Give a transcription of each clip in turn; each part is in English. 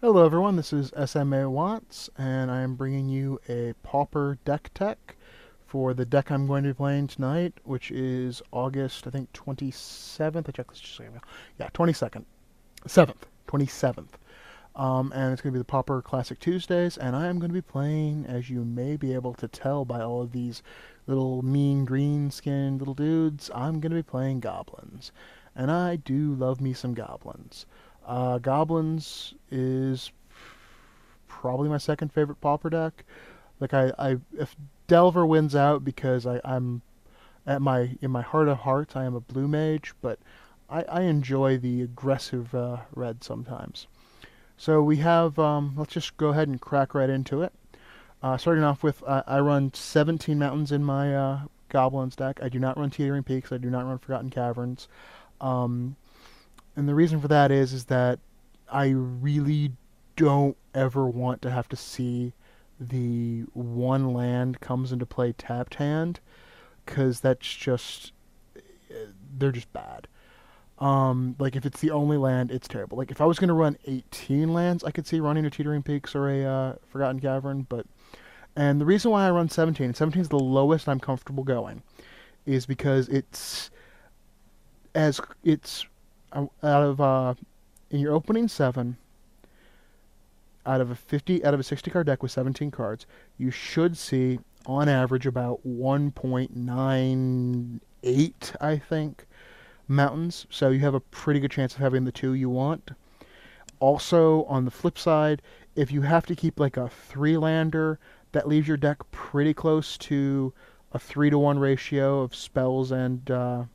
Hello everyone, this is SMA Watts, and I am bringing you a Pauper deck tech for the deck I'm going to be playing tonight, which is August, I think, 27th. I checked this just a second ago. Yeah, 22nd. 7th. 27th. And it's going to be the Pauper Classic Tuesdays, and I am going to be playing, as you may be able to tell by all of these little mean green-skinned little dudes, I'm going to be playing Goblins. And I do love me some Goblins. Goblins is probably my second favorite Pauper deck. If Delver wins out because I'm in my heart of hearts, I am a blue mage, but I enjoy the aggressive red sometimes. So we have, let's just go ahead and crack right into it. Starting off with, I run 17 mountains in my Goblins deck. I do not run Teetering Peaks. I do not run Forgotten Caverns. Um, and the reason for that is that I really don't ever want to have to see the one land comes into play tapped hand, because that's just, they're just bad. Like if it's the only land, it's terrible. Like if I was gonna run 18 lands, I could see running a Teetering Peaks or a Forgotten Cavern. And the reason why I run 17, 17 is the lowest I'm comfortable going, is because it's out of in your opening seven, out of a 60 card deck with 17 cards, you should see on average about 1.98, I think, mountains. So you have a pretty good chance of having the two you want. Also, on the flip side, if you have to keep like a three lander, that leaves your deck pretty close to a 3-to-1 ratio of spells to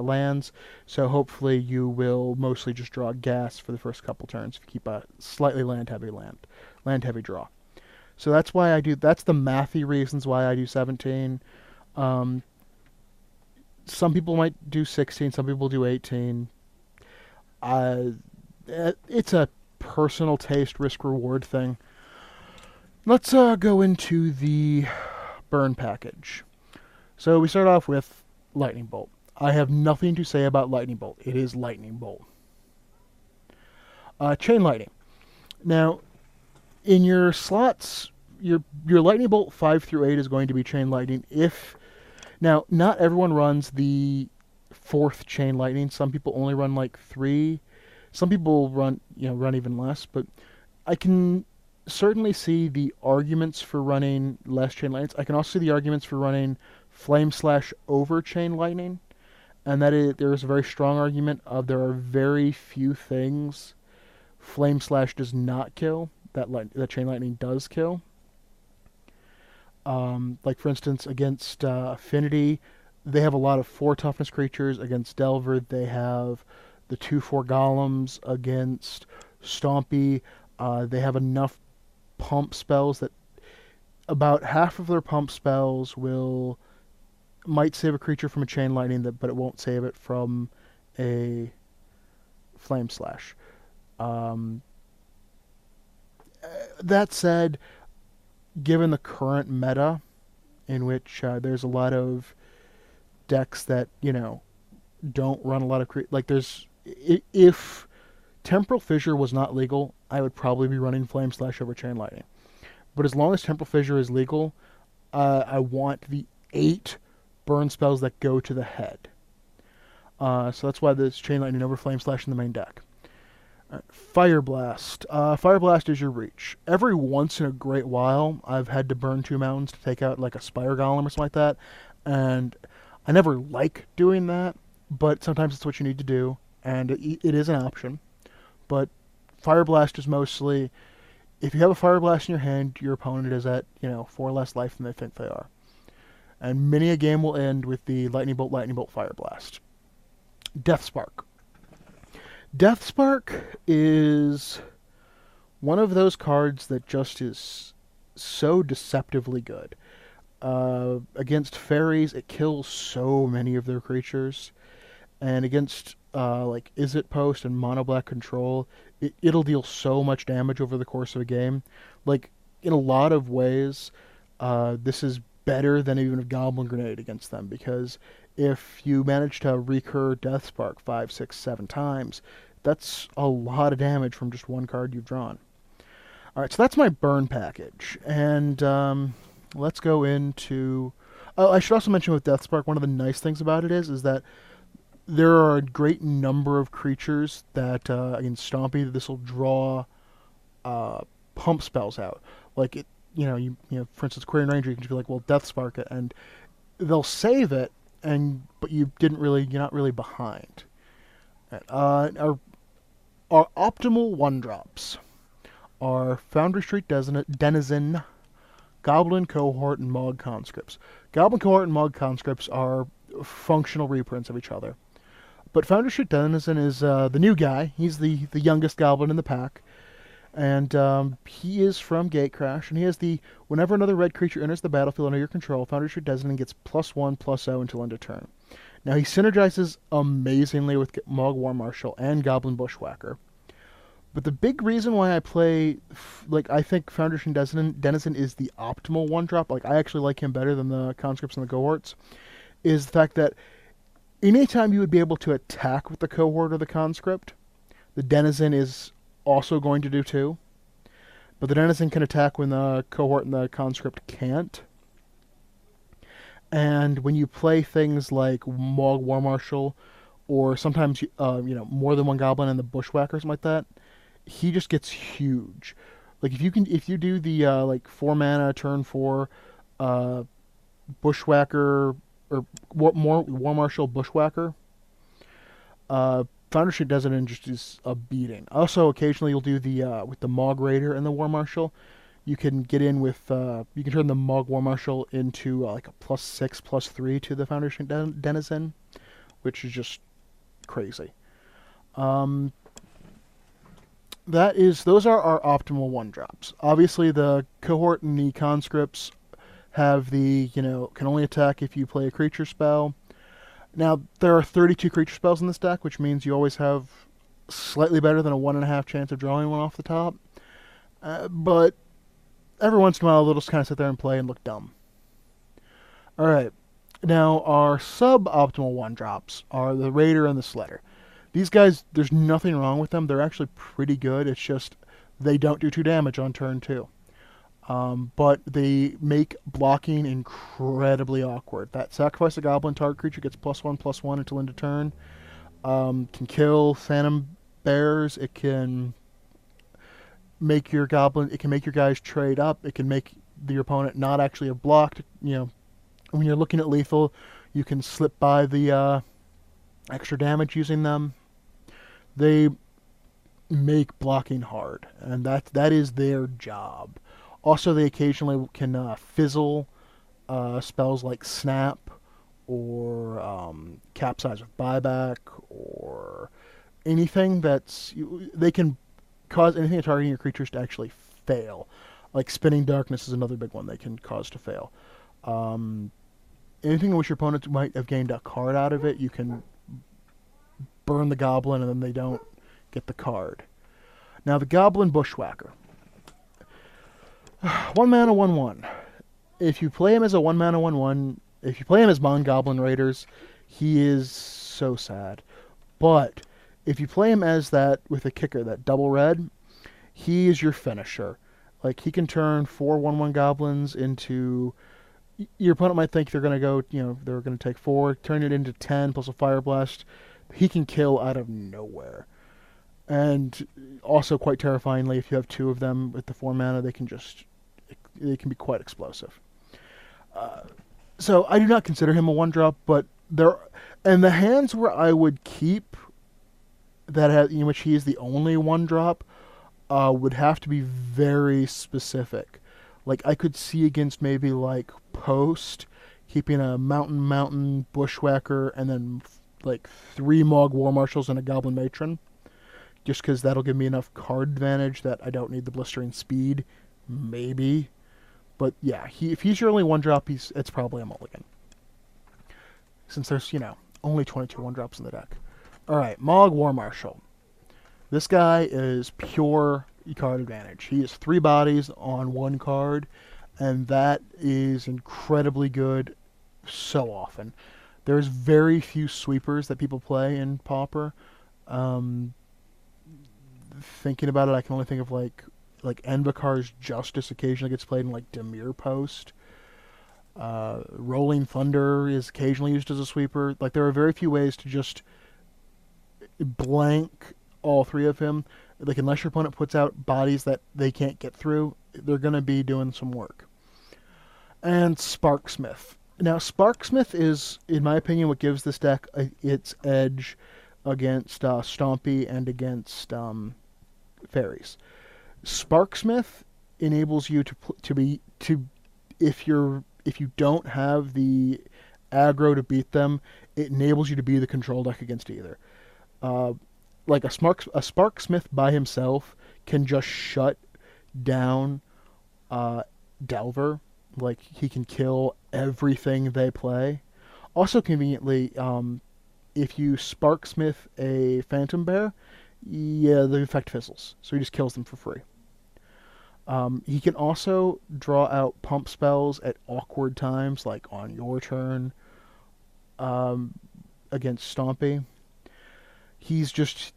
lands. So hopefully you will mostly just draw gas for the first couple turns if you keep a slightly land heavy draw. So that's why I do. That's the mathy reasons why I do 17. Um, some people might do 16. Some people do 18. Uh, it's a personal taste risk reward thing. Let's go into the burn package. So we start off with Lightning Bolt. I have nothing to say about Lightning Bolt. It is Lightning Bolt. Chain Lightning. Now, in your slots, your Lightning Bolt 5 through 8 is going to be Chain Lightning. Now, not everyone runs the fourth Chain Lightning. Some people only run like 3. Some people run even less, but I can certainly see the arguments for running less Chain Lightnings. I can also see the arguments for running Flame Slash over Chain Lightning, and there is a very strong argument of there are very few things Flame Slash does not kill that Chain Lightning does kill. Like for instance, against Affinity, they have a lot of 4 toughness creatures. Against Delver, they have the 2/4 golems. Against Stompy, they have enough pump spells that about half of their pump spells might save a creature from a chain lightning, but it won't save it from a flame slash. Um, that said, given the current meta, in which there's a lot of decks that don't run a lot of like if Temporal Fissure was not legal, I would probably be running Flame Slash over Chain Lightning. But as long as Temporal Fissure is legal, I want the 8 burn spells that go to the head. So that's why there's Chain Lightning over Flame Slash in the main deck. Fire Blast. Fire Blast is your reach. Every once in a great while, I've had to burn 2 mountains to take out like a Spire Golem or something like that, and I never like doing that, but sometimes it's what you need to do, and it is an option. But Fire Blast is mostly, if you have a Fire Blast in your hand, your opponent is at 4 less life than they think they are, and many a game will end with the Lightning Bolt, Fire Blast. Death Spark. Death Spark is one of those cards that just is so deceptively good. Against fairies, it kills so many of their creatures, and against like Izzet Post and Mono Black Control, it'll deal so much damage over the course of a game. Like in a lot of ways, this is better than even a Goblin Grenade against them, because if you manage to recur Death Spark 5, 6, 7 times, That's a lot of damage from just one card you've drawn. Alright, so that's my burn package. And let's go into... Oh, I should also mention with Deathspark, one of the nice things about it is that there are a great number of creatures that, against Stompy, this will draw pump spells out. Like, for instance, Quarian Ranger, you can just be like, well, Deathspark it, and they'll save it, but you're not really behind. Our optimal one-drops are Foundry Street Denizen, Goblin Cohort, and Mog Conscripts. Goblin Cohort and Mog Conscripts are functional reprints of each other. But Foundry Street Denizen is the new guy. He's the youngest goblin in the pack. And he is from Gatecrash. And he has whenever another red creature enters the battlefield under your control, Foundry Street Denizen gets +1/+0 until end of turn. Now he synergizes amazingly with Mog War Marshal and Goblin Bushwhacker. But the big reason why I think Foundry Street Denizen is the optimal one-drop, I actually like him better than the Conscripts and the Cohorts, is the fact that anytime you would be able to attack with the Cohort or the Conscript, the Denizen is also going to do too. But the Denizen can attack when the Cohort and the Conscript can't. And when you play things like Mog War Marshal, or sometimes more than one Goblin and the Bushwhacker or something like that, he just gets huge. Like if you do the 4 mana turn 4 Bushwhacker or War Marshal Bushwhacker, Foundry Street Denizen just is a beating. Also, occasionally you'll do the with the Mog Raider and the War Marshal. You can get in with you can turn the Mog War Marshal into a +6/+3 to the Foundry Street Denizen, which is just crazy. Those are our optimal one-drops. Obviously, the Cohort and the Conscripts have can only attack if you play a creature spell. Now, there are 32 creature spells in this deck, which means you always have slightly better than a 1.5 chance of drawing one off the top. But every once in a while, they'll just kind of sit there and play and look dumb. Alright, now our sub-optimal one-drops are the Raider and the Sledder. These guys, there's nothing wrong with them. They're actually pretty good. It's just they don't do 2 damage on turn 2. But they make blocking incredibly awkward. That sacrifice a goblin, target creature gets +1/+1 until end of turn. Can kill phantom bears. It can make your goblin. It can make your guys trade up. It can make your opponent not actually have blocked. When you're looking at lethal, you can slip by the extra damage using them. They make blocking hard, and that is their job. Also, they occasionally can fizzle spells like Snap or Capsize with Buyback or anything they can cause anything targeting your creatures to actually fail. Like Spinning Darkness is another big one they can cause to fail. Anything in which your opponent might have gained a card out of it, you can burn the goblin and then they don't get the card. Now the Goblin Bushwhacker. 1 mana 1/1. If you play him as a 1 mana 1/1, if you play him as Goblin Raiders, he is so sad. But if you play him as that with a kicker, that double red, he is your finisher. Like he can turn 4 1/1 goblins into. Your opponent might think they're going to go, they're going to take 4, turn it into 10 plus a Fire Blast. He can kill out of nowhere. And also, quite terrifyingly, if you have 2 of them with the 4 mana, they can be quite explosive. So I do not consider him a 1-drop, but and the hands where I would keep in which he is the only 1-drop would have to be very specific. Like I could see against maybe like Post, keeping a Mountain Bushwhacker, and then like 3 Mog War Marshals and a Goblin Matron. Just because that'll give me enough card advantage that I don't need the blistering speed. Maybe. But yeah, if he's your only 1-drop, it's probably a mulligan. Since there's, only 22 1-drops in the deck. Alright, Mog War Marshal. This guy is pure card advantage. He has 3 bodies on 1 card, and that is incredibly good so often. There's very few sweepers that people play in Pauper. thinking about it, I can only think of like Envakar's Justice occasionally gets played in like Demir Post. Rolling Thunder is occasionally used as a sweeper. Like there are very few ways to just blank all three of him. Like unless your opponent puts out bodies that they can't get through, they're gonna be doing some work. And Sparksmith. Now Sparksmith is, in my opinion, what gives this deck its edge against Stompy and against fairies. Sparksmith enables you to if you don't have the aggro to beat them, it enables you to be the control deck against either. Like a Sparksmith by himself can just shut down Delver. Like he can kill everything they play. Also conveniently, if you Sparksmith a Phantom Bear, yeah, the effect fizzles, so he just kills them for free. He can also draw out pump spells at awkward times, like on your turn, against Stompy. He's just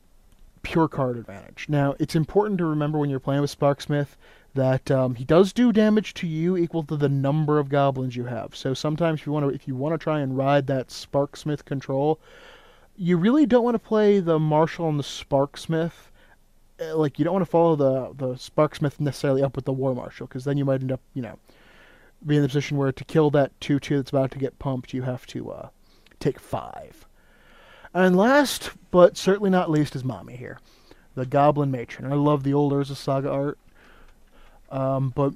pure card advantage. Now, it's important to remember when you're playing with Sparksmith that he does do damage to you equal to the number of goblins you have. So sometimes if you want to try and ride that Sparksmith control, you really don't want to play the Marshal and the Sparksmith. Like you don't want to follow the Sparksmith necessarily up with the War Marshal, because then you might end up, being in the position where to kill that 2/2 that's about to get pumped, you have to take 5. And last, but certainly not least, is Mommy here, the Goblin Matron. I love the old Urza Saga art, but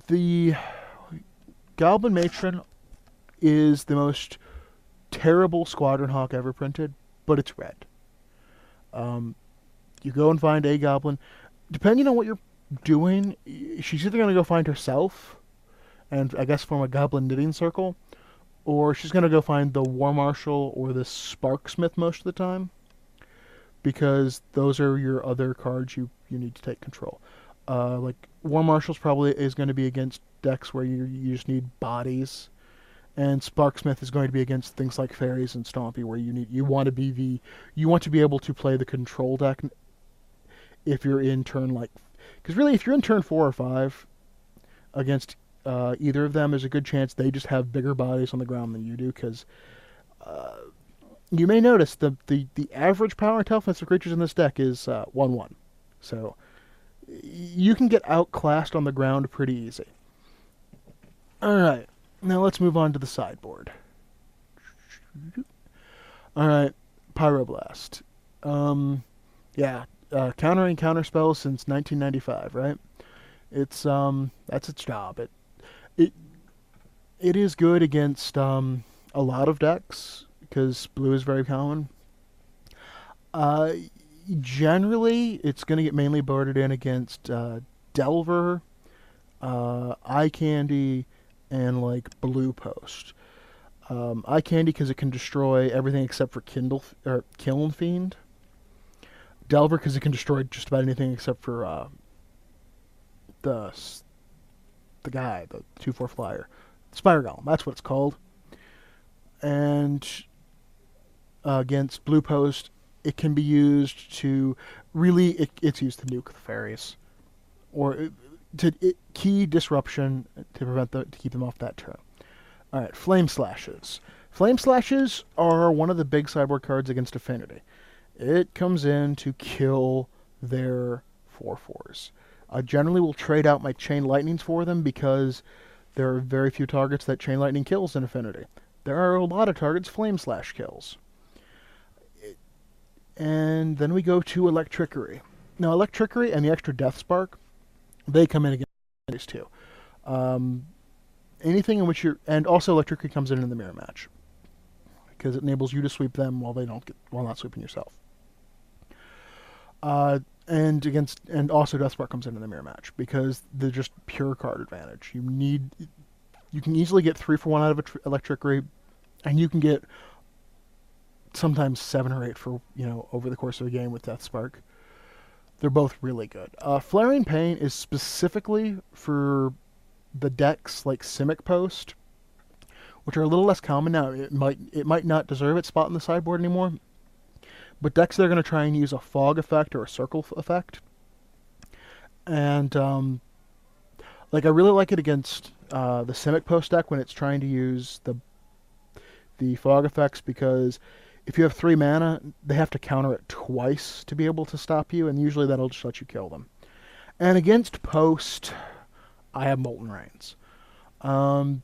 the Goblin Matron is the most terrible Squadron Hawk ever printed, but it's red. You go and find a goblin. Depending on what you're doing, she's either going to go find herself, and I guess form a goblin knitting circle, or she's going to go find the War Marshal or the Sparksmith most of the time, because those are your other cards you need to take control. Like War Marshal's probably is going to be against decks where you just need bodies, and Sparksmith is going to be against things like fairies and Stompy, where you want to be able to play the control deck if you're in turn because really if you're in turn 4 or 5 against either of them, there's a good chance they just have bigger bodies on the ground than you do, because you may notice the average power and toughness of creatures in this deck is 1/1, so you can get outclassed on the ground pretty easy. Alright, now let's move on to the sideboard. Alright, Pyroblast. Countering counter spells since 1995, right? It's that's its job. It is good against a lot of decks because blue is very common. Generally, it's going to get mainly boarded in against Delver, Eye Candy, and like Blue Post. Eye Candy because it can destroy everything except for Kiln Fiend. Delver because it can destroy just about anything except for the guy, the 2/4 flyer, Spire Golem. That's what it's called. And against Blue Post, it can be used to it's used to nuke the fairies, or key disruption to keep them off that turn. All right, Flame Slashes. Flame Slashes are one of the big sideboard cards against Affinity. It comes in to kill their 4/4s. I generally will trade out my Chain Lightnings for them because there are very few targets that Chain Lightning kills in Affinity. There are a lot of targets Flame Slash kills. And then we go to Electrickery. Now, Electrickery and the extra Death Spark, they come in against these two. Anything in which and also Electrickery comes in the mirror match, because it enables you to sweep them while not sweeping yourself. And also Death Spark comes in the mirror match because they're just pure card advantage. You can easily get 3 for 1 out of Electrickery, and you can get sometimes 7 or 8 for over the course of a game with Death Spark. They're both really good. Flaring Pain is specifically for the decks like Simic Post, which are a little less common now. It might not deserve its spot in the sideboard anymore, But decks that are going to try and use a fog effect or a circle effect, and like I really like it against the Simic Post deck when it's trying to use the fog effects, because if you have 3 mana, they have to counter it twice to be able to stop you, and usually that'll just let you kill them. And against Post, I have Molten Rains. Um,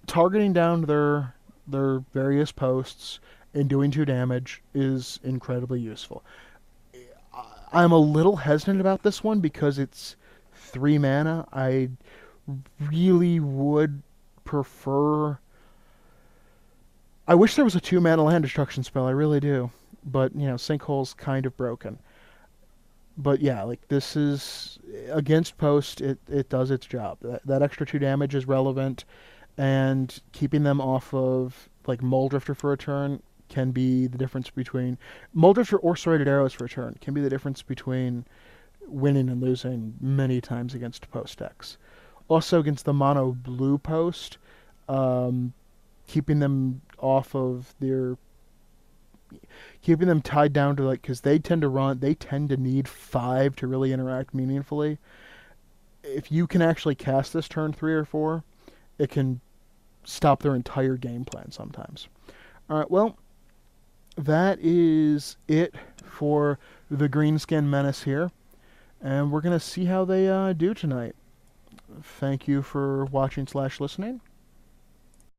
Targeting down their various posts and doing 2 damage is incredibly useful. I'm a little hesitant about this one because it's 3 mana. I really would prefer. I wish there was a 2 mana land destruction spell. I really do, but Sinkhole's kind of broken. But yeah, like this is against Post. It does its job. That extra 2 damage is relevant, and keeping them off of like Muldrifter for a turn can be the difference between Muldrifter or Serrated Arrows for a turn can be the difference between winning and losing many times against Post decks. Also against the mono blue Post, keeping them off of their keeping them tied down to like, because they tend to need 5 to really interact meaningfully. If you can actually cast this turn 3 or 4, it can stop their entire game plan sometimes. All right, well, that is it for the Greenskin Menace here, and we're going to see how they do tonight. Thank you for watching / listening.